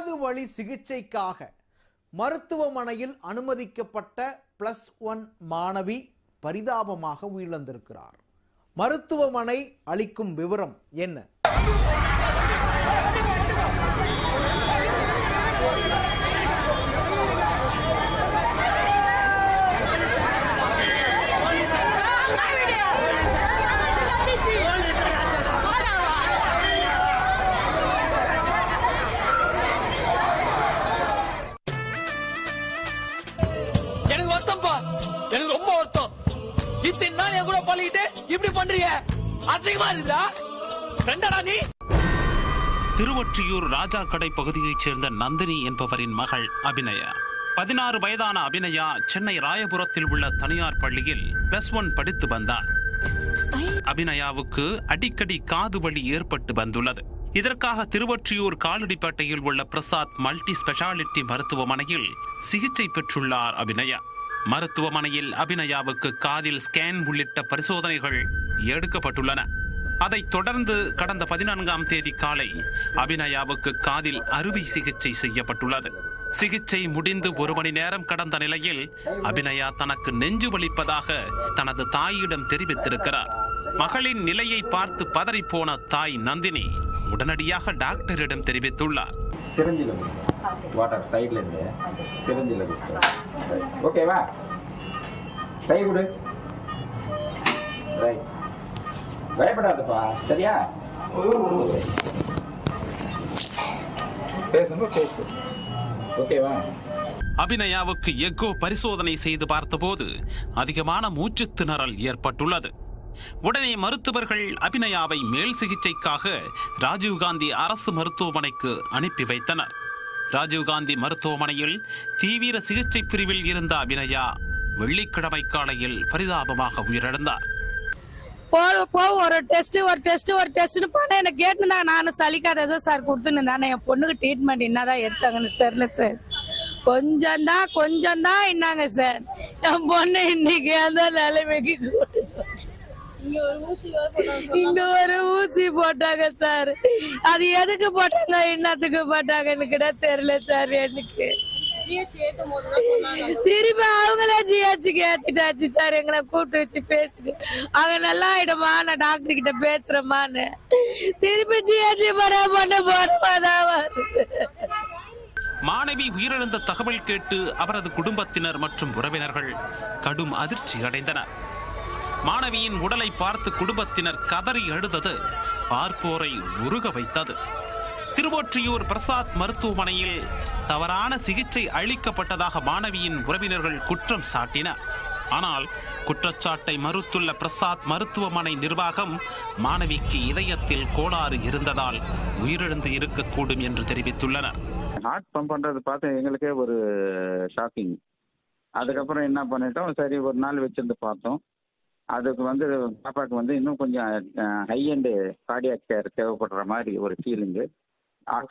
காது வலி சிகிச்சைக்காக மருத்துவமனையில் அனுமதிக்கப்பட்ட +1 மாணவி பரிதாபமாக உயிரிழந்திருக்கிறார். மருத்துவமனை அளிக்கும் விவரம் என்ன? திருவொற்றியூர் ராஜா கடை பகுதியைச் சேர்ந்த நந்தினி என்பவரின் மகள் அபிநயா. 16 வயதான அபிநயா சென்னை ராயபுரத்தில் உள்ள தனியார் பள்ளியில் +1 படித்து வந்தார். அபிநயாவுக்கு அடிக்கடி காது வலி ஏற்பட்டு வந்துள்ளது. இதற்காக திருவொற்றியூர் காலடிப்பேட்டையில் உள்ள பிரசாத் மல்டி ஸ்பெஷாலிட்டி மருத்துவமனையில் சிகிச்சை பெற்றுள்ளார் அபிநயா. மருத்துவமனையில் அபிநயாவுக்கு காதில் ஸ்கேன் உள்ளிட்ட பரிசோதனைகள் எடுக்கப்பட்டுள்ளன. அதைத் தொடர்ந்து கடந்த 14ஆம் தேதி காலை அபிநயாவுக்கு காதில் அறுவை சிகிச்சை செய்யப்பட்டுள்ளது. சிகிச்சை முடிந்து 1 மணி நேரம் கடந்த நிலையில் அபிநயா தனக்கு நெஞ்சு வலிப்பதாக தனது தாயிடம் தெரிவித்திருக்கிறார். மகளின் நிலையை பார்த்து பதறிப்போன தாய் நந்தினி உடனடியாக டாக்டரிடம் தெரிவித்துள்ளார். பயப்படாதப்பா, சரியா? அபிநயாவுக்கு எக்கோ பரிசோதனை செய்து பார்த்தபோது அதிகமான மூச்சு திணறல் ஏற்பட்டுள்ளது. உடனே மருத்துவர்கள் அபிநயாவை மேல் சிகிச்சைக்காக ராஜீவ்காந்தி அரசு மருத்துவமனைக்கு அனுப்பி வைத்தனர். ராஜீவ்காந்தி மருத்துவமனையில் தீவிர சிகிச்சை பிரிவில் இருந்த அபிநயா வெள்ளிக்கிழமை காலையில் பரிதாபமாக உயிரிழந்தார். ஒரு டெஸ்ட்னு பண்ண எனக்கு கேட்டுனா நானும் சலிக்காத சார் கொடுத்துன்னு தானே என் பொண்ணுக்கு ட்ரீட்மெண்ட் என்னதான் எடுத்தாங்கன்னு தெரியல சார். கொஞ்சம் தான் என்னங்க சார் என் பொண்ணு இன்னைக்கு அந்த நிலைமைக்கு இங்க ஒரு ஊசி போட்டாங்க சார். அது எதுக்கு போட்டாங்க என்னத்துக்கு போட்டாங்கன்னு கூட தெரியல சார். எனக்கு திருப்பி அவங்களே ஜிஹெச்சுக்கு ஏத்திட்டாச்சு சார். எங்களை கூப்பிட்டு வச்சு பேசிட்டு அவங்க நல்லா ஆயிடுமா, நான் டாக்டர் கிட்ட பேசுறேம்மான்னு திருப்பி ஜிஹெச்சு போறமாதான் வருது. மாணவி உயிரிழந்த தகவல் கேட்டு அவரது குடும்பத்தினர் மற்றும் உறவினர்கள் கடும் அதிர்ச்சி அடைந்தனர். மாணவியின் உடலை பார்த்து குடும்பத்தினர் கதறி அழுதது பார்ப்போரை உருக வைத்தது. திருவொற்றியூர் பிரசாத் மருத்துவமனையில் தவறான சிகிச்சை அளிக்கப்பட்டதாக மாணவியின் உறவினர்கள் குற்றம் சாட்டினர். ஆனால் குற்றச்சாட்டை மறுத்துள்ள பிரசாத் மருத்துவமனை நிர்வாகம் மாணவிக்கு இதயத்தில் கோளாறு இருந்ததால் உயிரிழந்து இருக்கக்கூடும் என்று தெரிவித்துள்ளனர். ஹார்ட் பம்ப் பண்றது பார்த்து எங்களுக்கே ஒரு ஷாக்கிங். அதுக்கப்புறம் என்ன பண்ணிட்டோம், சரி ஒரு நாள் வச்சிருந்து பார்த்தோம். அதுக்கு பாப்பாவுக்கு இன்னும் கொஞ்சம் ஹை அண்ட் கார்டியாக் கேர் தேவைப்படுற மாதிரி ஒரு ஃபீலிங்கு.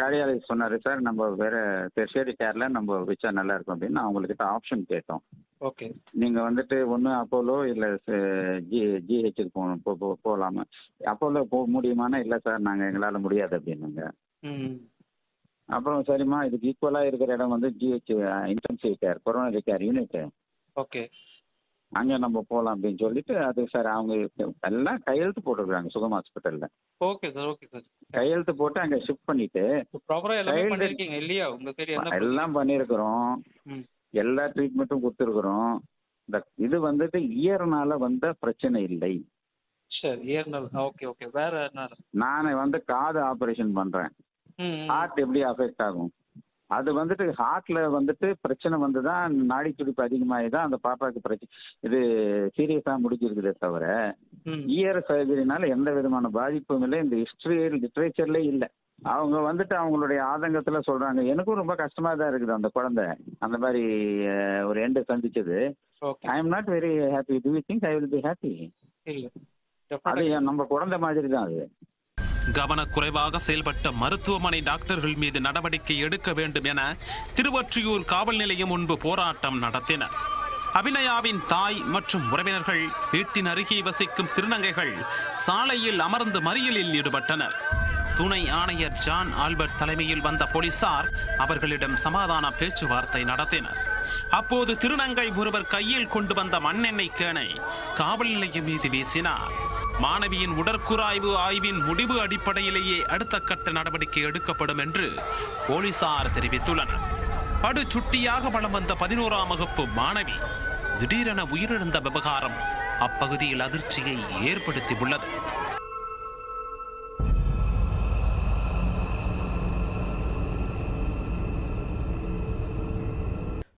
கார்டியாலஜிஸ்ட் சொன்னார், சார் நம்ம வேற டெர்ஷியரி கேர்ல நம்ம வச்சா நல்லா இருக்கும் அப்படின்னு அவங்கக்கிட்ட ஆப்ஷன் கேட்டோம். ஓகே, நீங்க ஒன்று அப்போலோ இல்லை ஜிஹெச்சுக்கு போகலாமா? அப்போலோ போக முடியுமானா இல்லை சார் நாங்கள் எங்களால் முடியாது அப்படின்னாங்க. அப்புறம் சரிம்மா இதுக்கு ஈக்குவலாக இருக்கிற இடம் GH intensive care coronary care unit. Okay, அங்கே நம்ம போகலாம் அப்படின்னு சொல்லிட்டு அது சார் அவங்க எல்லாம் கையெழுத்து போட்டுருக்காங்க சுகம் ஹாஸ்பிட்டலில். Okay sir, okay sir. கையெழுத்து போட்டு அங்கே ஷிஃப்ட் பண்ணிட்டு எல்லாம் பண்ணியிருக்கிறோம், எல்லா ட்ரீட்மெண்ட்டும் கொடுத்துருக்குறோம். இது இயர்னால வந்த பிரச்சனை இல்லை. நான் காது ஆபரேஷன் பண்றேன், ஹார்ட் எப்படி அஃபெக்ட் ஆகும்? அது ஹார்ட்ல பிரச்சனை வந்துதான் நாடி துடிப்பு அதிகமாகி தான் அந்த பாப்பாவுக்கு பிரச்சனை இது சீரியஸா முடிஞ்சிருக்குதே தவிர இயர் சர்ஜரினால எந்த விதமான பாதிப்பும் இல்லை. இந்த ஹிஸ்டரி லிட்ரேச்சர்ல இல்லை. அவங்க அவங்களுடைய ஆதங்கத்துல சொல்றாங்க. எனக்கும் ரொம்ப கஷ்டமா தான் இருக்குது அந்த குழந்தை அந்த மாதிரி ஒரு எண்டை சந்திச்சது. I am not very happy. Do you think I will be happy? அது நம்ம குழந்தை மாதிரி தான். அது கவனக்குறைவாக செயல்பட்ட மருத்துவமனை டாக்டர்கள் மீது நடவடிக்கை எடுக்க வேண்டும் என திருவொற்றியூர் காவல் நிலையம் முன்பு போராட்டம் நடத்தினர். அபிநயாவின் தாய் மற்றும் உறவினர்கள், வீட்டின் அருகே வசிக்கும் திருநங்கைகள் சாலையில் அமர்ந்து மறியலில் ஈடுபட்டனர். துணை ஆணையர் ஜான் ஆல்பர்ட் தலைமையில் வந்த போலீசார் அவர்களிடம் சமாதான பேச்சுவார்த்தை நடத்தினர். அப்போது திருநங்கை ஒருவர் கையில் கொண்டு வந்த மண்ணெண்ணெய் கேனை காவல் நிலையம் மீது வீசினார். மாணவியின் உடற்குறாய்வு ஆய்வின் முடிவு அடிப்படையிலேயே அடுத்த கட்ட நடவடிக்கை எடுக்கப்படும் என்று போலீசார் தெரிவித்துள்ளனர். படு சுட்டியாக வலம் வந்த 11ஆம் வகுப்பு மாணவி திடீரென உயிரிழந்த விவகாரம் அப்பகுதியில் அதிர்ச்சியை ஏற்படுத்தியுள்ளது.